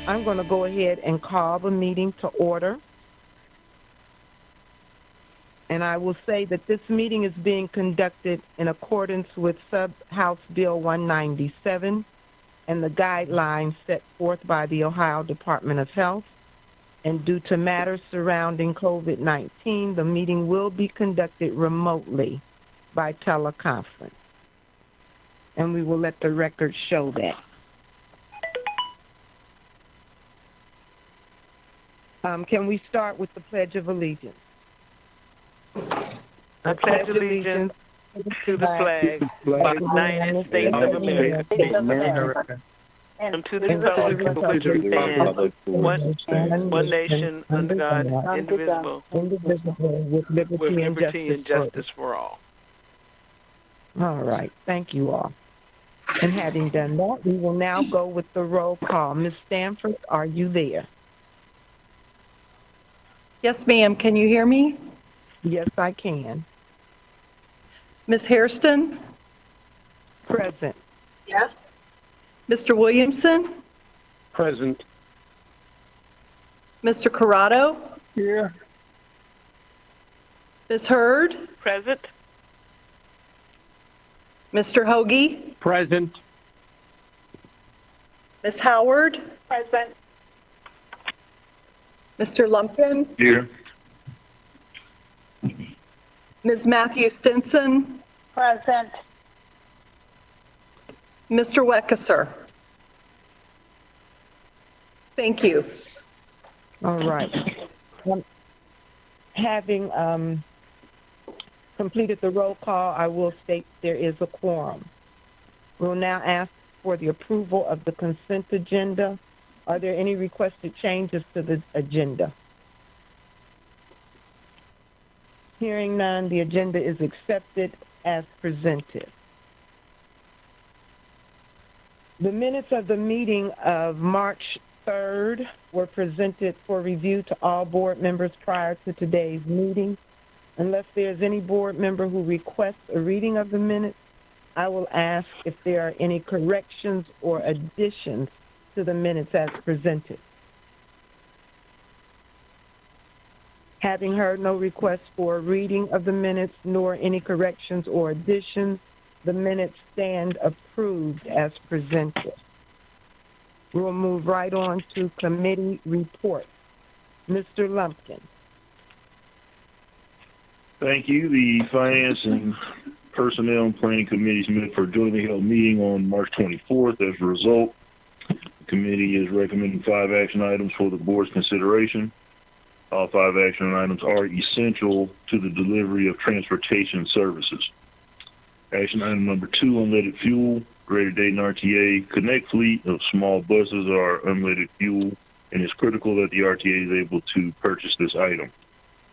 I'm going to go ahead and call the meeting to order. And I will say that this meeting is being conducted in accordance with Sub-House Bill 197 and the guidelines set forth by the Ohio Department of Health. And due to matters surrounding COVID-19, the meeting will be conducted remotely by teleconference. And we will let the record show that. Can we start with the Pledge of Allegiance? I pledge allegiance to the flag of the United States of America and to the republic for which it stands, one nation, under God, indivisible, with liberty and justice for all. All right. Thank you all. And having done that, we will now go with the roll call. Ms. Stanford, are you there? Yes, ma'am. Can you hear me? Yes, I can. Ms. Hairston? Present. Yes. Mr. Williamson? Present. Mr. Corrado? Here. Ms. Hurd? Present. Mr. Hoagie? Present. Ms. Howard? Present. Mr. Lumpkin? Here. Ms. Matthew Stinson? Present. Mr. Weckesser? Thank you. All right. Having completed the roll call, I will state there is a quorum. We'll now ask for the approval of the consent agenda. Are there any requested changes to the agenda? Hearing none, the agenda is accepted as presented. The minutes of the meeting of March 3rd were presented for review to all board members prior to today's meeting. Unless there's any board member who requests a reading of the minutes, I will ask if there are any corrections or additions to the minutes as presented. Having heard no requests for a reading of the minutes nor any corrections or additions, the minutes stand approved as presented. We'll move right on to committee reports. Mr. Lumpkin. Thank you. The Finance and Personnel and Planning Committees met for a jointly held meeting on March 24th. As a result, the committee is recommending 5 action items for the board's consideration. All 5 action items are essential to the delivery of transportation services. Action item number 2, unleaded fuel. Greater Dayton RTA Connect fleet of small buses are unleaded fuel, and it's critical that the RTA is able to purchase this item.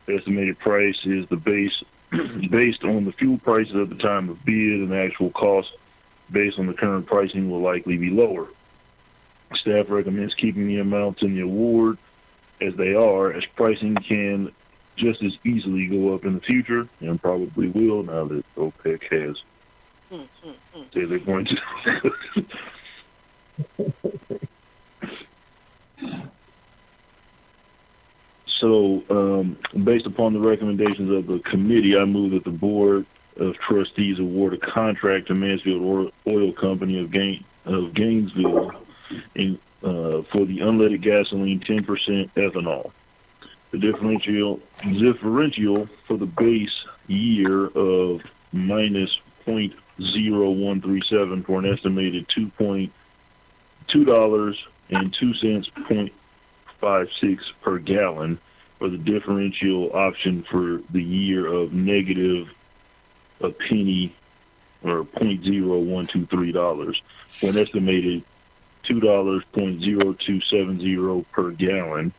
The estimated price is the based on the fuel prices at the time of bid, and the actual cost based on the current pricing will likely be lower. Staff recommends keeping the amounts in the award as they are, as pricing can just as easily go up in the future, and probably will now that OPEC has said they're going to. So, based upon the recommendations of the committee, I move that the Board of Trustees award a contract to Mansfield Oil Company of Gainesville for the unleaded gasoline 10% ethanol. The differential for the base year of minus 0.0137 for an estimated $2.02.56 per gallon, for the differential option for the year of negative a penny or $0.0123 for an estimated $2.0270 per gallon,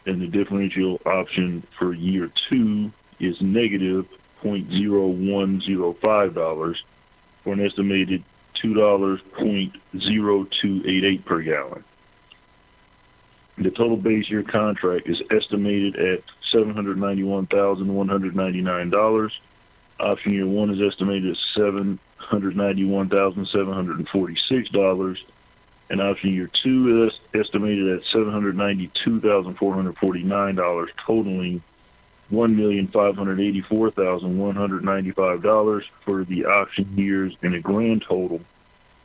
and the differential option for year 2 is negative $0.0105 for an estimated $2.0288 per gallon. The total base year contract is estimated at $791,199. Option year 1 is estimated at $791,746. And option year 2 is estimated at $792,449, totaling $1,584,195 for the option years, and a grand total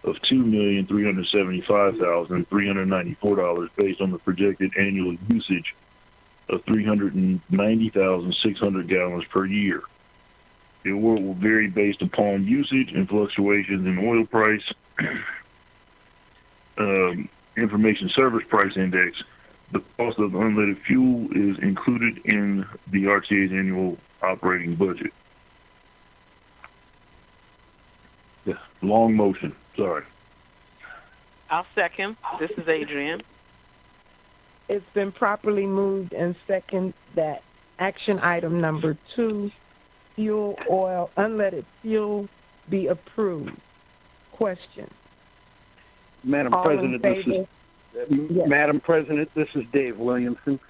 of $2,375,394 based on the projected annual usage of 390,600 gallons per year. The award will vary based upon usage and fluctuations in oil price, information service price index. The cost of unleaded fuel is included in the RTA's annual operating budget. Yeah, long motion. Sorry. I'll second. This is Adrian. It's been properly moved and second that action item number 2, fuel oil, unleaded fuel, be approved. Question. Madam All in President, this favor? is Yes. Madam President, this is Dave Williamson.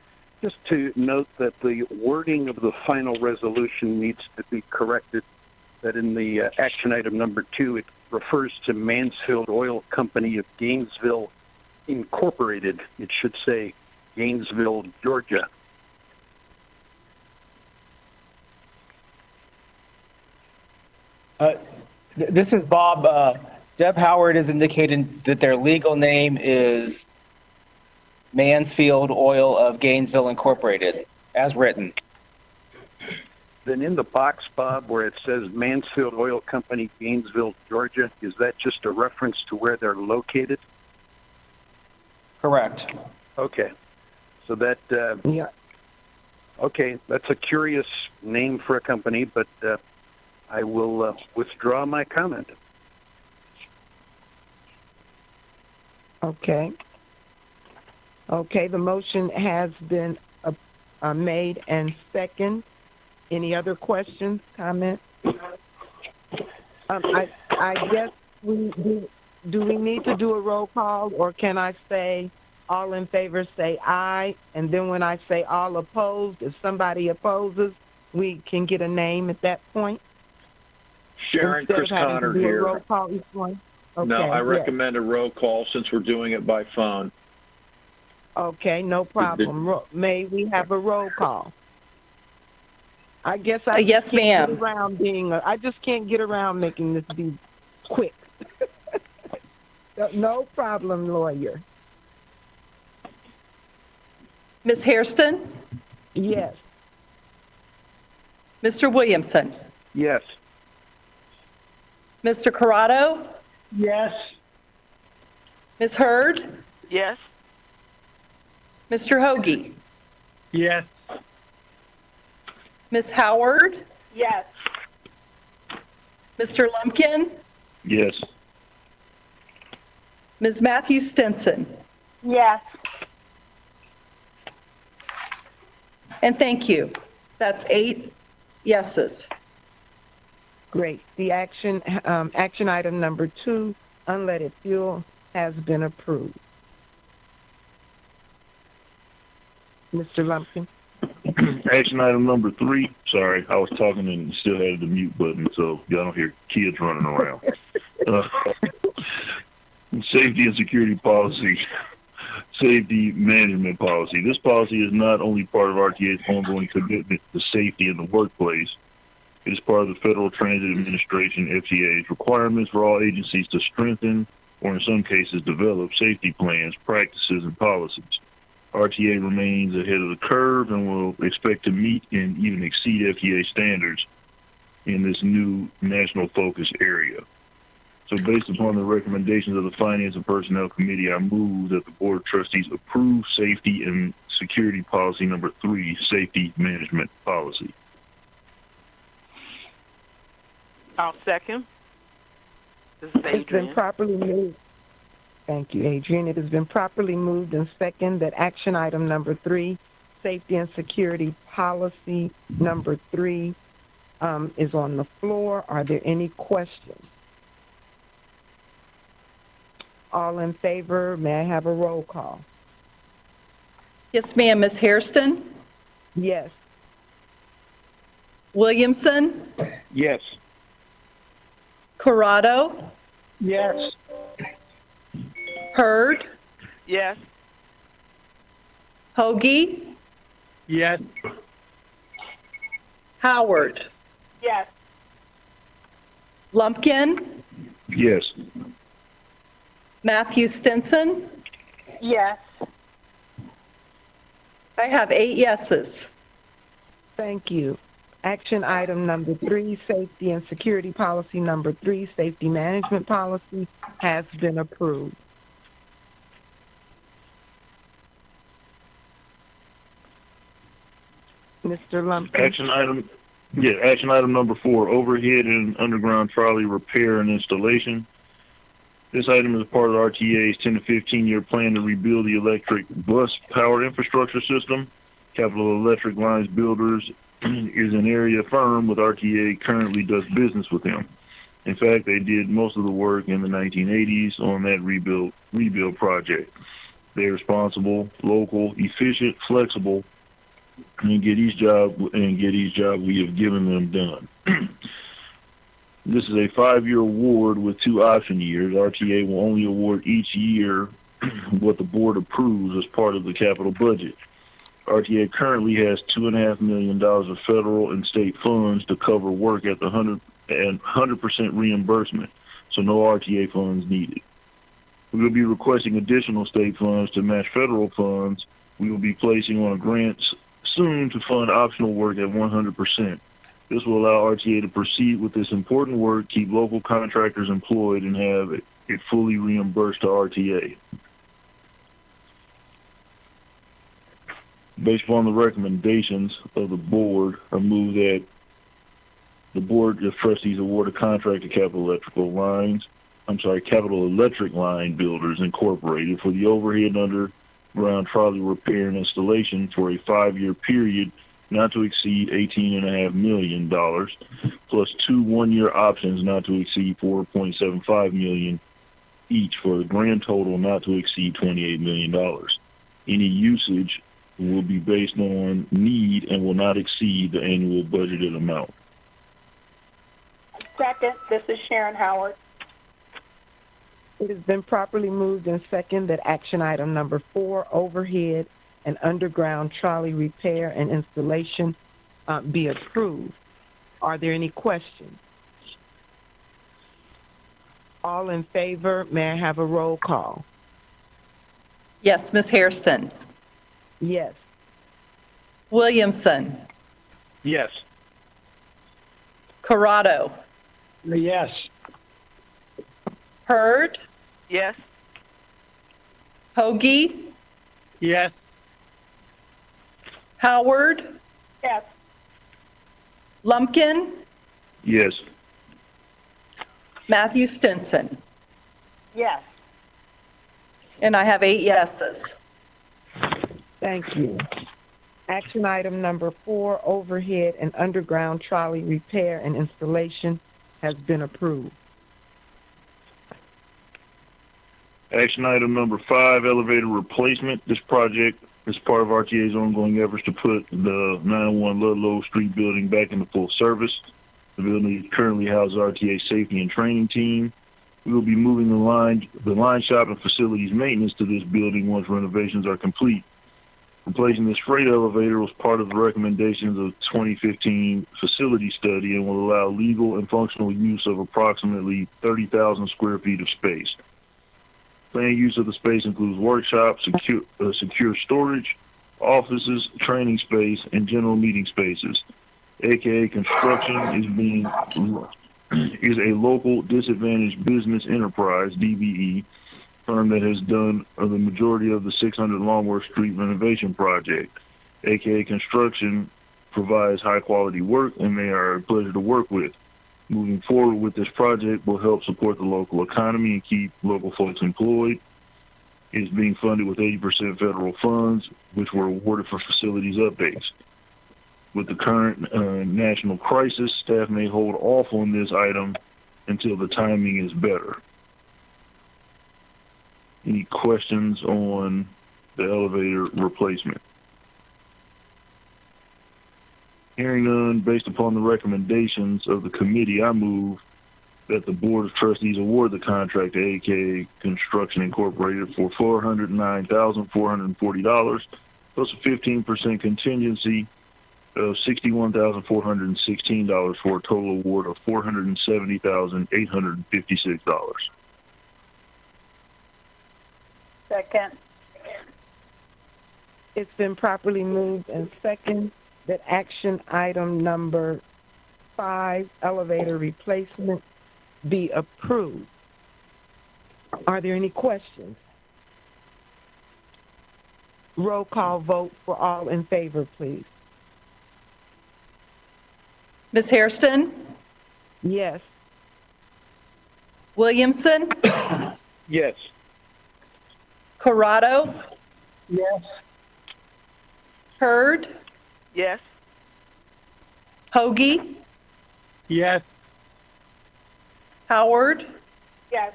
Just to note that the wording of the final resolution needs to be corrected. That in the action item number 2, it refers to Mansfield Oil Company of Gainesville Incorporated. It should say Gainesville, Georgia. This is Bob. Deb Howard has indicated that their legal name is Mansfield Oil of Gainesville Incorporated, as written. Then in the box, Bob, where it says Mansfield Oil Company, Gainesville, Georgia, is that just a reference to where they're located? Correct. Okay. So that, Yeah. okay, that's a curious name for a company, but I will withdraw my comment. Okay. Okay, the motion has been made and second. Any other questions, comments? I guess do we need to do a roll call, or can I say all in favor say aye, and then when I say all opposed, if somebody opposes, we can get a name at that point? Sharon, Instead Chris of having to Connor do a here. roll call each one? Okay, No, I yes. recommend a roll call since we're doing it by phone. Okay, no problem. May we have a roll call? I guess I Yes, just can't ma'am. get around I just can't get around making this be quick. No problem, lawyer. Ms. Hairston? Yes. Mr. Williamson? Yes. Mr. Corrado? Yes. Ms. Hurd? Yes. Mr. Hoagie? Yes. Ms. Howard? Yes. Mr. Lumpkin? Yes. Ms. Matthew Stinson? Yes. And thank you. That's 8 yeses. Great. The action item number 2, unleaded fuel, has been approved. Mr. Lumpkin? Action item number 3. Sorry, I was talking and still had the mute button, so y'all don't hear kids running around. Safety and security policy, safety management policy. This policy is not only part of RTA's ongoing commitment to safety in the workplace, it is part of the Federal Transit Administration, FTA's requirements for all agencies to strengthen, or in some cases develop, safety plans, practices, and policies. RTA remains ahead of the curve and will expect to meet and even exceed FTA standards in this new national focus area. So based upon the recommendations of the Finance and Personnel Committee, I move that the Board of Trustees approve Safety and Security Policy number 3, Safety Management Policy. I'll second. This is It's been Adrian. properly moved. Thank you, Adrian. It has been properly moved and second that action item number 3, Safety and Security Policy number 3, is on the floor. Are there any questions? All in favor, may I have a roll call? Yes, ma'am. Ms. Hairston? Yes. Williamson? Yes. Corrado? Yes. Hurd, Yes. Hoagie, Yes. Howard, Yes. Lumpkin, Yes. Matthew Stinson. Yes. I have 8 yeses. Thank you. Action item number 3, safety and security policy number 3, safety management policy, has been approved. Mr. Lumpkin? Action item number 4, overhead and underground trolley repair and installation. This item is part of RTA's 10 to 15 year plan to rebuild the electric bus power infrastructure system. Capital Electric Lines Builders is an area firm with RTA currently does business with them. In fact, they did most of the work in the 1980s on that rebuild project. They're responsible, local, efficient, flexible, and get each job we have given them done. This is a 5-year award with 2 option years. RTA will only award each year what the board approves as part of the capital budget. RTA currently has $2.5 million of federal and state funds to cover work at the 100% reimbursement, so no RTA funds needed. We will be requesting additional state funds to match federal funds. We will be placing on a grant soon to fund optional work at 100%. This will allow RTA to proceed with this important work, keep local contractors employed, and have it fully reimbursed to RTA. Based upon the recommendations of the board, I move that the board of trustees award a contract to Capital Electric Line Builders Incorporated for the overhead and underground trolley repair and installation for a 5-year period not to exceed $18.5 million, plus 2 one-year options not to exceed $4.75 million each, for the grand total not to exceed $28 million. Any usage will be based on need and will not exceed the annual budgeted amount. Second, this is Sharon Howard. It has been properly moved and second that action item number 4, overhead and underground trolley repair and installation, be approved. Are there any questions? All in favor, may I have a roll call? Yes, Ms. Hairston. Yes. Williamson, Yes. Corrado, Yes. Hurd, Yes. Hoagie, Yes. Howard, Yes. Lumpkin, Yes. Matthew Stinson. Yes. And I have 8 yeses. Thank you. Action item number 4, overhead and underground trolley repair and installation, has been approved. Action item number 5, elevator replacement. This project is part of RTA's ongoing efforts to put the 901 Ludlow Street building back into full service. The building currently houses RTA's safety and training team. We will be moving the line shop and facilities maintenance to this building once renovations are complete. Replacing this freight elevator was part of the recommendations of the 2015 facility study and will allow legal and functional use of approximately 30,000 square feet of space. Planned use of the space includes workshops, secure storage, offices, training space, and general meeting spaces. AKA Construction is a local disadvantaged business enterprise, DBE, firm that has done the majority of the 600 Longworth Street renovation project. AKA Construction provides high quality work and they are a pleasure to work with. Moving forward with this project will help support the local economy and keep local folks employed. It is being funded with 80% federal funds, which were awarded for facilities updates. With the current national crisis, staff may hold off on this item until the timing is better. Any questions on the elevator replacement? Hearing none, based upon the recommendations of the committee, I move that the Board of Trustees award the contract to AKA Construction Incorporated for $409,440 plus a 15% contingency of $61,416 for a total award of $470,856. Second. It's been properly moved and second that action item number 5, elevator replacement, be approved. Are there any questions? Roll call vote for all in favor, please. Ms. Hairston? Yes. Williamson? Yes. Corrado? Yes. Hurd? Yes. Hoagie? Yes. Howard? Yes.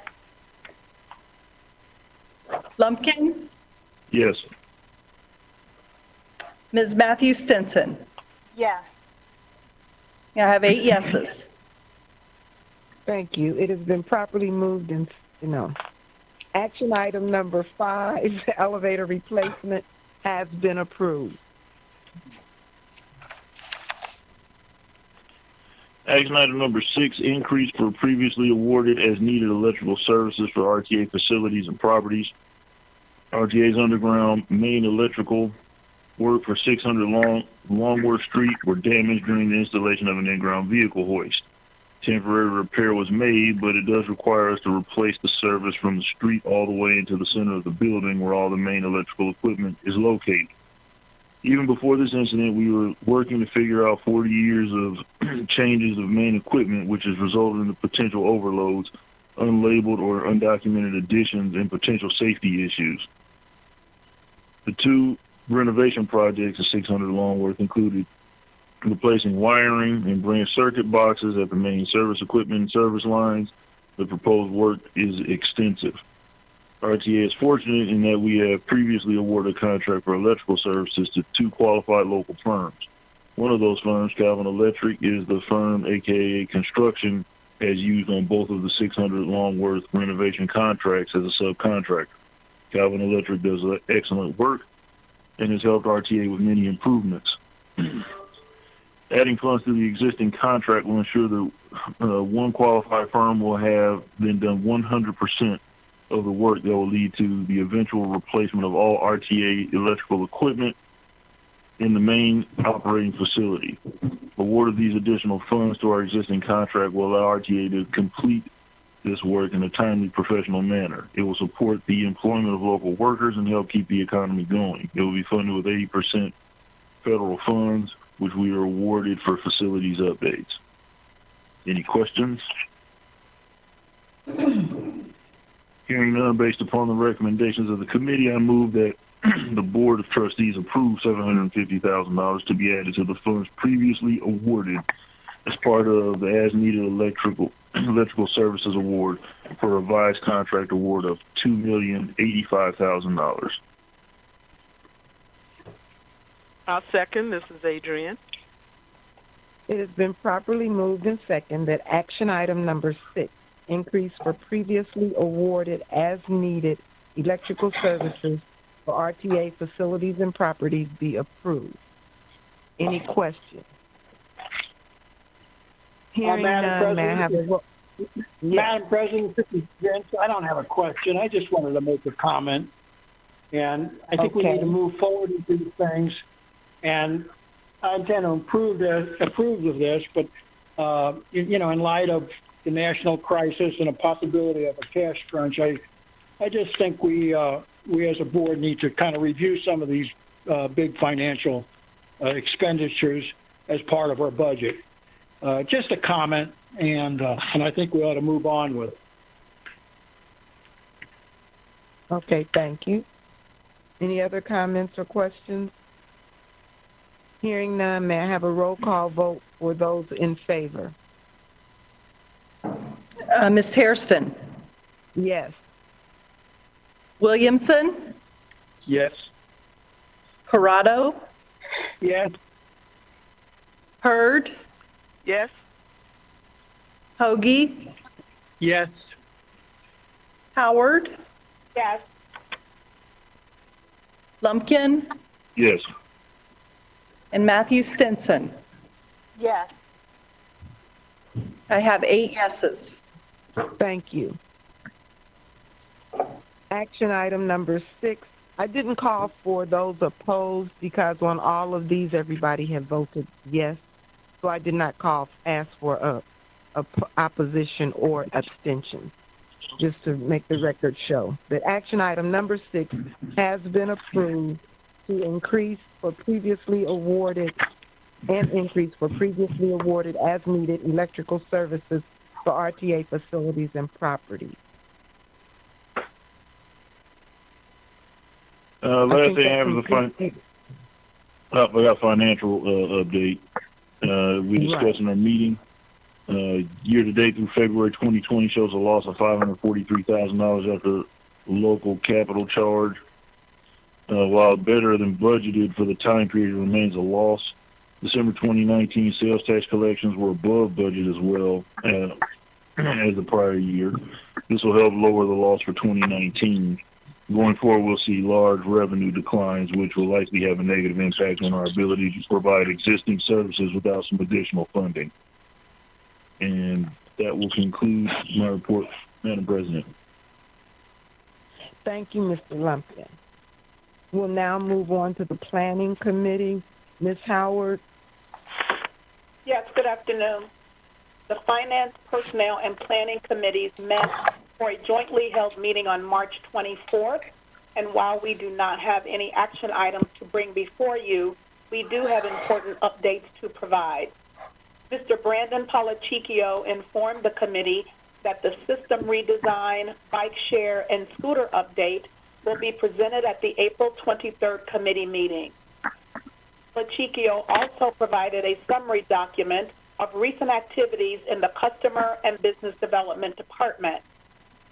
Lumpkin? Yes. Ms. Matthews Stinson? Yes. I have 8 yeses. Thank you. It has been properly moved and, action item number 5, elevator replacement, has been approved. Action item number 6, increase for previously awarded as needed electrical services for RTA facilities and properties. RTA's underground main electrical work for 600 Longworth Street were damaged during the installation of an in-ground vehicle hoist. Temporary repair was made, but it does require us to replace the service from the street all the way into the center of the building where all the main electrical equipment is located. Even before this incident, we were working to figure out 40 years of changes of main equipment, which has resulted in the potential overloads, unlabeled or undocumented additions, and potential safety issues. The 2 renovation projects at 600 Longworth included replacing wiring and branch circuit boxes at the main service equipment and service lines. The proposed work is extensive. RTA is fortunate in that we have previously awarded a contract for electrical services to 2 qualified local firms. One of those firms, Calvin Electric, is the firm AKA Construction has used on both of the 600 Longworth renovation contracts as a subcontractor. Calvin Electric does excellent work and has helped RTA with many improvements. Adding funds to the existing contract will ensure that one qualified firm will have then done 100% of the work that will lead to the eventual replacement of all RTA electrical equipment in the main operating facility. Award of these additional funds to our existing contract will allow RTA to complete this work in a timely, professional manner. It will support the employment of local workers and help keep the economy going. It will be funded with 80% federal funds, which we are awarded for facilities updates. Any questions? Hearing none, based upon the recommendations of the committee, I move that the Board of Trustees approve $750,000 to be added to the funds previously awarded as part of the as-needed electrical services award for a revised contract award of $2,085,000. I'll second. This is Adrienne. It has been properly moved and second that action item number 6, increase for previously awarded as needed electrical services for RTA facilities and properties, be approved. Any questions? Hearing none, may I have a vote? Madam President, this is Vince. I don't have a question. I just wanted to make a comment. And I think we Okay. need to move forward with these things. And I intend to approve of this, but, in light of the national crisis and a possibility of a cash crunch, I just think we as a board need to kind of review some of these big financial expenditures as part of our budget. Just a comment, and I think we ought to move on with it. Okay, thank you. Any other comments or questions? Hearing none, may I have a roll call vote for those in favor? Ms. Hairston? Yes. Williamson? Yes. Corrado? Yes. Hurd? Yes. Hoagie? Yes. Howard, Yes. Lumpkin, Yes. and Matthew Stinson. Yes. I have 8 yeses. Thank you. Action item number 6. I didn't call for those opposed because on all of these, everybody had voted yes. So I did not ask for a opposition or abstention, just to make the record show that action item number 6 has been approved to increase for previously awarded as needed electrical services for RTA facilities and properties. Last thing I have is we got financial update. We discussed in our meeting. Year to date through February 2020 shows a loss of $543,000 after local capital charge. While better than budgeted for the time period, it remains a loss. December 2019 sales tax collections were above budget as well as the prior year. This will help lower the loss for 2019. Going forward, we'll see large revenue declines, which will likely have a negative impact on our ability to provide existing services without some additional funding. And that will conclude my report, Madam President. Thank you, Mr. Lumpkin. We'll now move on to the Planning Committee. Ms. Howard. Yes, good afternoon. The Finance, Personnel, and Planning Committees met for a jointly held meeting on March 24th. And while we do not have any action items to bring before you, we do have important updates to provide. Mr. Brandon Polachicchio informed the committee that the system redesign, bike share, and scooter update will be presented at the April 23rd committee meeting. Polachicchio also provided a summary document of recent activities in the Customer and Business Development Department.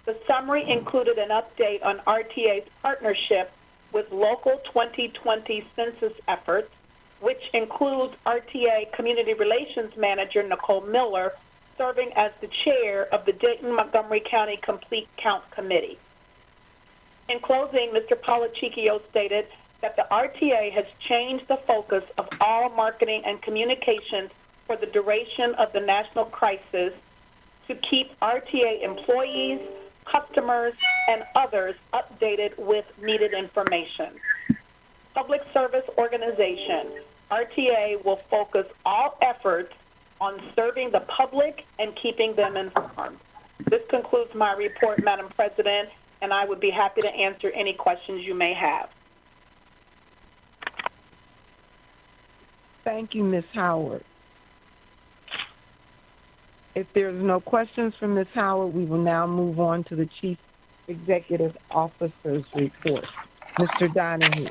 The summary included an update on RTA's partnership with local 2020 census efforts, which includes RTA Community Relations Manager Nicole Miller serving as the chair of the Dayton-Montgomery County Complete Count Committee. In closing, Mr. Polachicchio stated that the RTA has changed the focus of all marketing and communications for the duration of the national crisis to keep RTA employees, customers, and others updated with needed information. Public service organization, RTA will focus all efforts on serving the public and keeping them informed. This concludes my report, Madam President, and I would be happy to answer any questions you may have. Thank you, Ms. Howard. If there's no questions from Ms. Howard, we will now move on to the Chief Executive Officer's report. Mr. Donahue.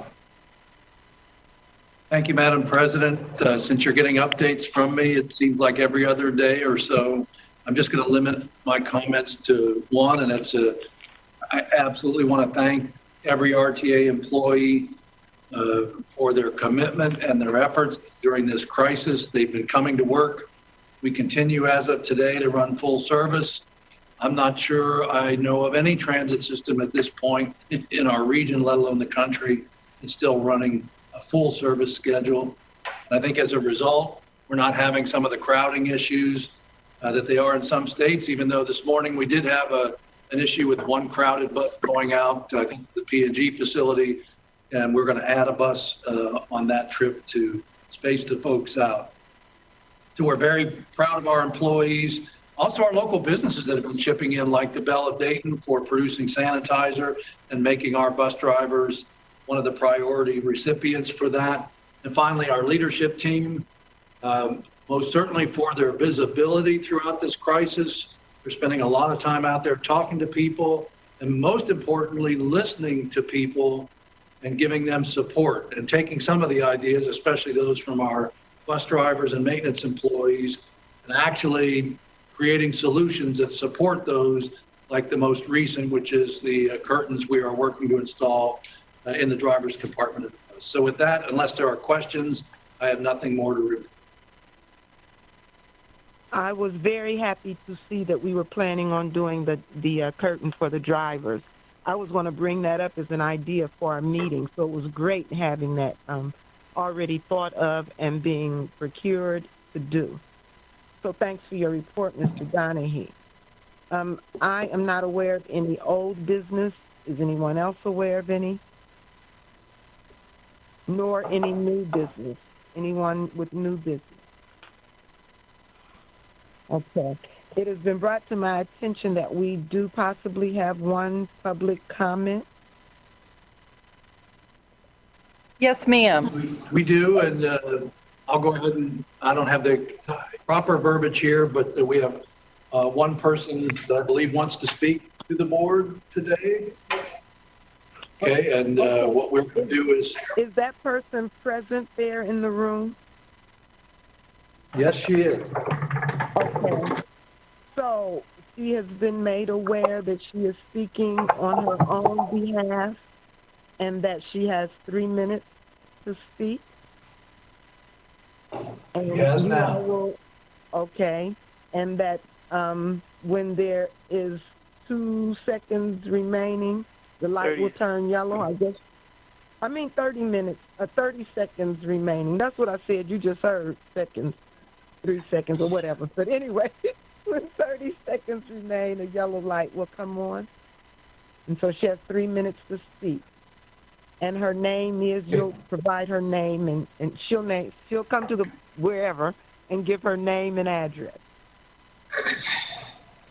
Thank you, Madam President. Since you're getting updates from me, it seems like every other day or so, I'm just going to limit my comments to one, and it's I absolutely want to thank every RTA employee for their commitment and their efforts during this crisis. They've been coming to work. We continue as of today to run full service. I'm not sure I know of any transit system at this point in our region, let alone the country, that's still running a full service schedule. And I think as a result, we're not having some of the crowding issues that they are in some states, even though this morning we did have an issue with one crowded bus going out, I think, to the P&G facility, and we're going to add a bus on that trip to space the folks out. So we're very proud of our employees, also our local businesses that have been chipping in, like the Bell of Dayton for producing sanitizer and making our bus drivers one of the priority recipients for that. And finally, our leadership team, most certainly for their visibility throughout this crisis. They're spending a lot of time out there talking to people, and most importantly, listening to people and giving them support and taking some of the ideas, especially those from our bus drivers and maintenance employees, and actually creating solutions that support those, like the most recent, which is the curtains we are working to install in the driver's compartment of the bus. So with that, unless there are questions, I have nothing more to report. I was very happy to see that we were planning on doing the curtain for the drivers. I was going to bring that up as an idea for our meeting, so it was great having that already thought of and being procured to do. So thanks for your report, Mr. Donahue. I am not aware of any old business. Is anyone else aware of any? Nor any new business. Anyone with new business? Okay. It has been brought to my attention that we do possibly have one public comment. Yes, ma'am. We do, and I'll go ahead and, I don't have the proper verbiage here, but we have one person that I believe wants to speak to the board today. Okay, and what we're going to do is... Is that person present there in the room? Yes, she is. Okay. So she has been made aware that she is speaking on her own behalf and that she has 3 minutes to speak. And Yes, ma'am. Okay. And that when there is 2 seconds remaining, the light will turn yellow, I guess. 30 minutes, 30 seconds remaining. That's what I said. You just heard seconds, 3 seconds or whatever. But anyway, when 30 seconds remain, a yellow light will come on. And so she has 3 minutes to speak. And her name is, you'll provide her name, and she'll come to the wherever and give her name and address.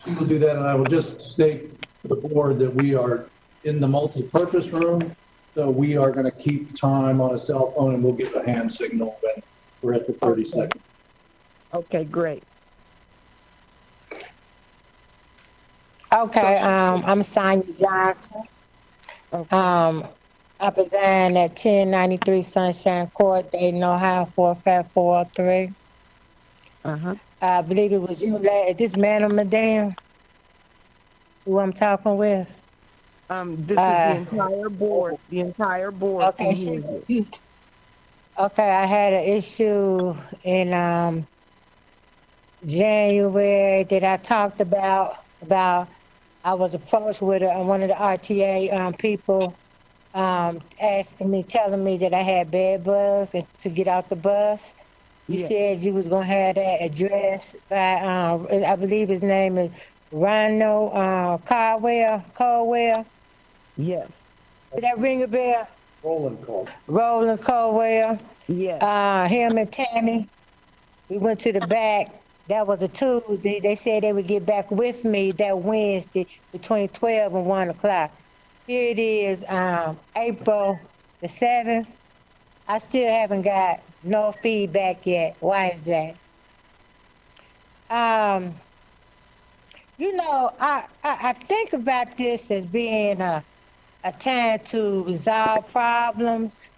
She will do that, and I will just state to the board that we are in the multi-purpose room, so we are going to keep time on a cell phone, and we'll give a hand signal when we're at the 30 seconds. Okay, great. Okay, I'm Sonia Johnson. Okay. I preside at 1093 Sunshine Court, Dayton, Ohio, 45403. Uh-huh. I believe it was you, this man or madam, who I'm talking with. This is the entire board. The entire board Okay, can hear you. Okay, I had an issue in January that I talked about I was approached with one of the RTA people asking me, telling me that I had bed bugs and to get off the bus. You said you was gonna have that address by I believe his name is Rhino Caldwell. Yes. Did that ring a bell? Roland Caldwell. Yes. Him and Tammy. We went to the back. That was a Tuesday. They said they would get back with me that Wednesday between 12 and 1 o'clock. Here it is, April the 7th. I still haven't got no feedback yet. Why is that? I think about this as being a time to resolve problems.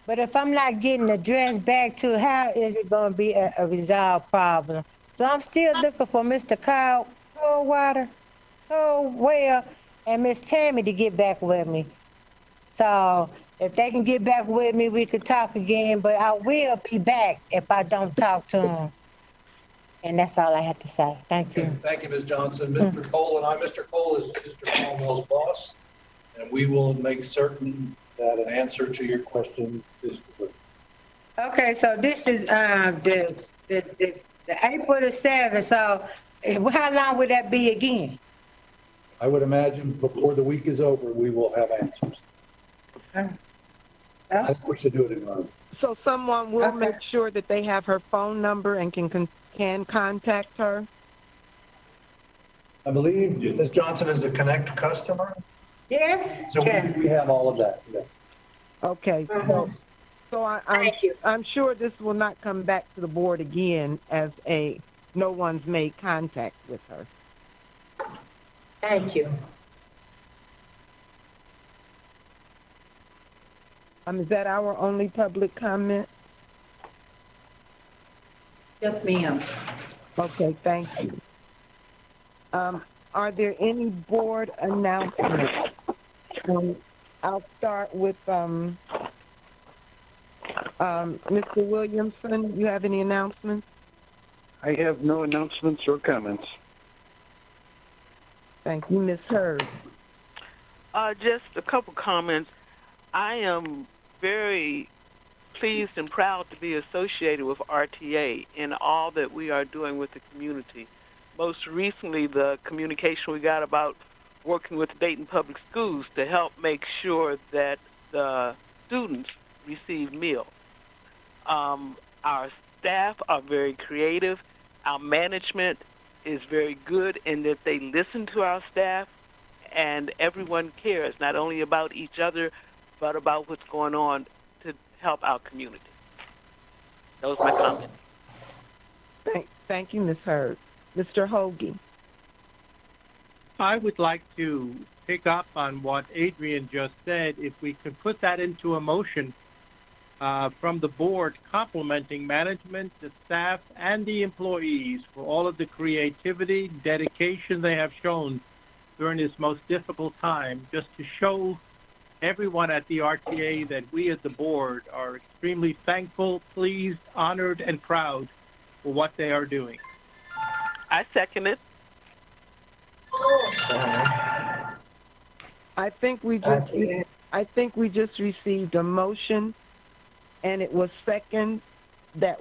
But if I'm not getting addressed back to, how is it going to be a resolved problem? So I'm still looking for Mr. Caldwell, and Miss Tammy to get back with me. So if they can get back with me, we could talk again, but I will be back if I don't talk to them. And that's all I have to say. Thank you. Thank you, Ms. Johnson. Mr. Cole and Mr. Cole is Mr. Caldwell's boss, and we will make certain that an answer to your question is delivered. Okay, so this is the April the 7th. So how long would that be again? I would imagine before the week is over, we will have answers. I think we should do it in writing. So someone will make sure that they have her phone number and can contact her? I believe Ms. Johnson is a Connect customer. Yes. So we have all of that. Yeah. Okay. So I'm sure this will not come back to the board again as no one's made contact with her. Thank you. Is that our only public comment? Yes, ma'am. Okay, thank you. Are there any board announcements? I'll start with Mr. Williamson. You have any announcements? I have no announcements or comments. Thank you, Ms. Hurd. Just a couple comments. I am very pleased and proud to be associated with RTA in all that we are doing with the community. Most recently, the communication we got about working with Dayton Public Schools to help make sure that the students receive meals. Our staff are very creative. Our management is very good in that they listen to our staff, and everyone cares not only about each other, but about what's going on to help our community. Those are my comments. Thank you, Ms. Hurd. Mr. Hoagie. I would like to pick up on what Adrian just said. If we could put that into a motion from the board, complimenting management, the staff, and the employees for all of the creativity, dedication they have shown during this most difficult time, just to show everyone at the RTA that we as the board are extremely thankful, pleased, honored, and proud for what they are doing. I second it. I think we just received a motion, and it was second that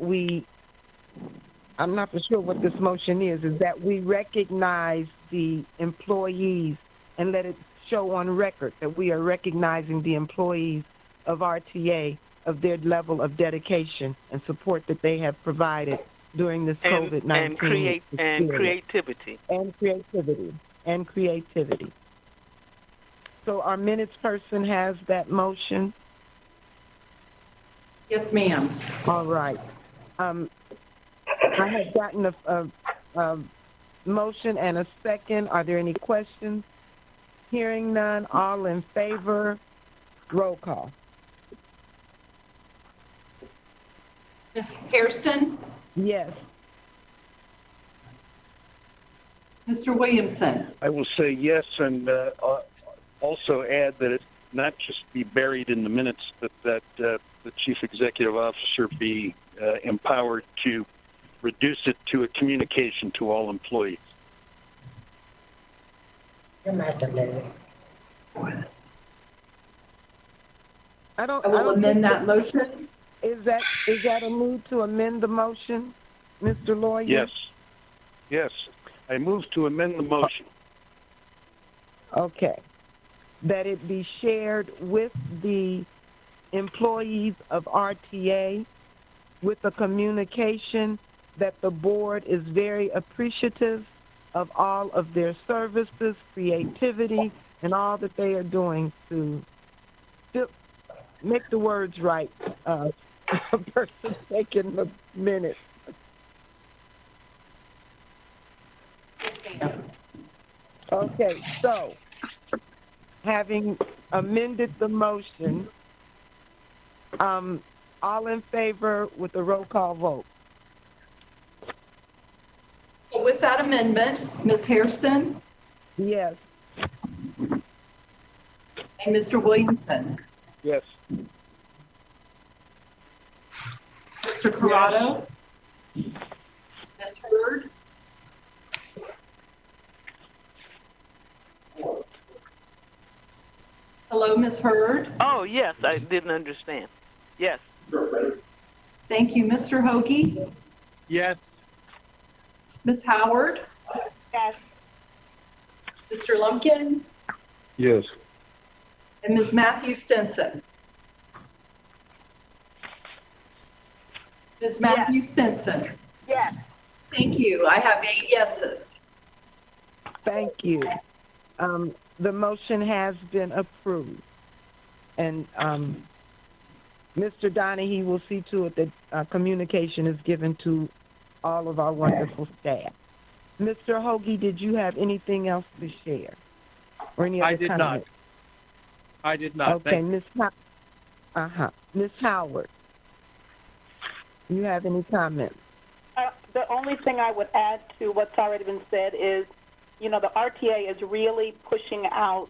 I'm not for sure what this motion is that we recognize the employees and let it show on record that we are recognizing the employees of RTA of their level of dedication and support that they have provided during this COVID-19 and creativity. And creativity. So our minutes person has that motion? Yes, ma'am. All right. I have gotten a motion and a second. Are there any questions? Hearing none, all in favor, roll call. Ms. Hairston? Yes. Mr. Williamson? I will say yes, and also add that it not just be buried in the minutes, but that the chief executive officer be empowered to reduce it to a communication to all employees. I will amend that motion. Is that a need to amend the motion, Mr. Lawyer? Yes. I move to amend the motion. Okay. That it be shared with the employees of RTA with the communication that the board is very appreciative of all of their services, creativity, and all that they are doing to make the words right. A person taking the minutes. Okay, so having amended the motion, all in favor with a roll call vote. With that amendment, Ms. Hairston? Yes. And Mr. Williamson? Yes. Mr. Corrado? Ms. Hurd? Hello, Ms. Hurd? Oh, yes, I didn't understand. Yes. Thank you. Mr. Hoagie? Yes. Ms. Howard? Yes. Mr. Lumpkin? Yes. And Ms. Matthew Stinson? Ms. Matthew Stinson? Yes. Thank you. I have 8 yeses. Thank you. The motion has been approved. And Mr. Donahue will see to it that communication is given to all of our wonderful staff. Mr. Hoagie, did you have anything else to share? Or any other I did comment? not. I did not. Okay, Ms. Ms. Howard, you have any comments? The only thing I would add to what's already been said is, the RTA is really pushing out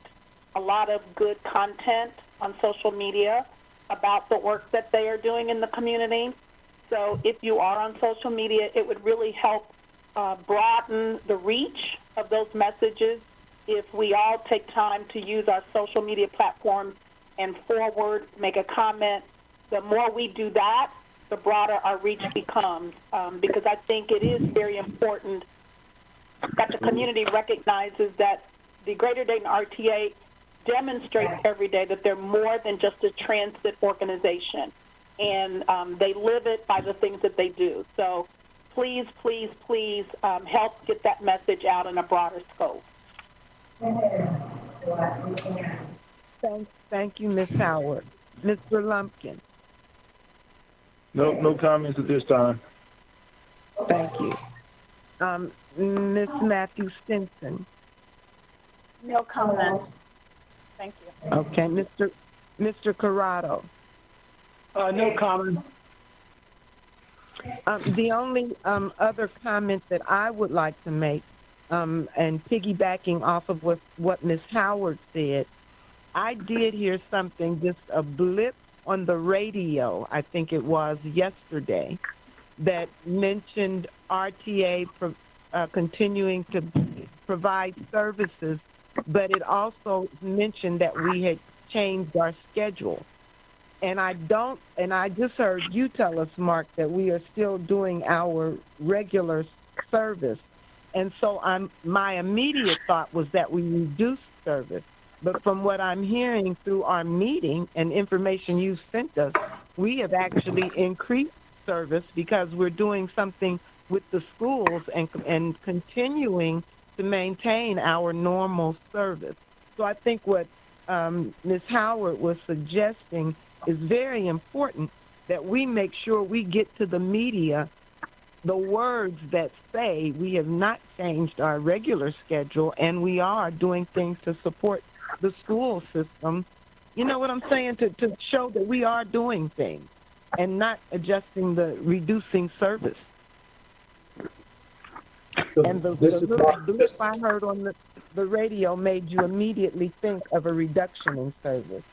a lot of good content on social media about the work that they are doing in the community. So if you are on social media, it would really help broaden the reach of those messages if we all take time to use our social media platforms and forward, make a comment. The more we do that, the broader our reach becomes, because I think it is very important that the community recognizes that the Greater Dayton RTA demonstrates every day that they're more than just a transit organization, and they live it by the things that they do. So please, please, please help get that message out in a broader scope. Thank you, Ms. Howard. Mr. Lumpkin. No comments at this time. Thank you. Ms. Matthew Stinson. No comment. Thank you. Okay, Mr. Corrado. No comment. The only other comment that I would like to make, and piggybacking off of what Ms. Howard said, I did hear something, just a blip on the radio, I think it was yesterday, that mentioned RTA continuing to provide services, but it also mentioned that we had changed our schedule. And I just heard you tell us, Mark, that we are still doing our regular service. And so my immediate thought was that we reduced service. But from what I'm hearing through our meeting and information you sent us, we have actually increased service because we're doing something with the schools and continuing to maintain our normal service. So I think what Ms. Howard was suggesting is very important, that we make sure we get to the media the words that say we have not changed our regular schedule and we are doing things to support the school system. You know what I'm saying? To show that we are doing things and not reducing service. And the little blip I heard on the radio made you immediately think of a reduction in service.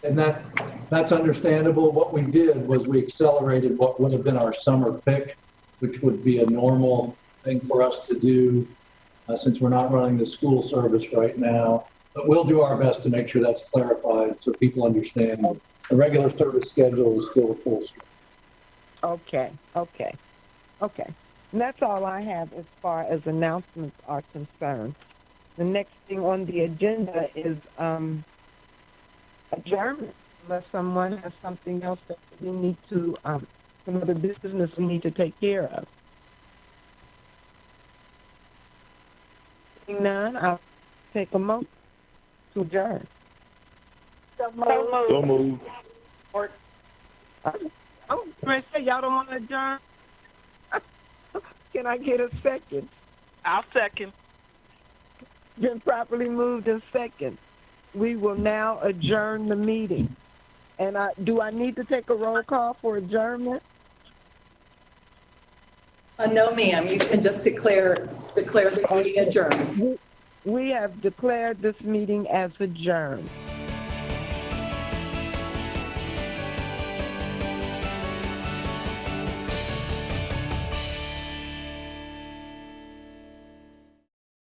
And that's understandable. What we did was we accelerated what would have been our summer pick, which would be a normal thing for us to do since we're not running the school service right now. But we'll do our best to make sure that's clarified so people understand the regular service schedule is still full stream. Okay. And that's all I have as far as announcements are concerned. The next thing on the agenda is adjournment, unless someone has something else that we need to, some other business we need to take care of. Seeing none, I'll take a motion to adjourn. So moved. So moved. I'm going to say y'all don't want to adjourn. Can I get a second? I'll second. Been properly moved and second. We will now adjourn the meeting. And do I need to take a roll call for adjournment? No, ma'am. You can just declare the meeting adjourned. We have declared this meeting as adjourned.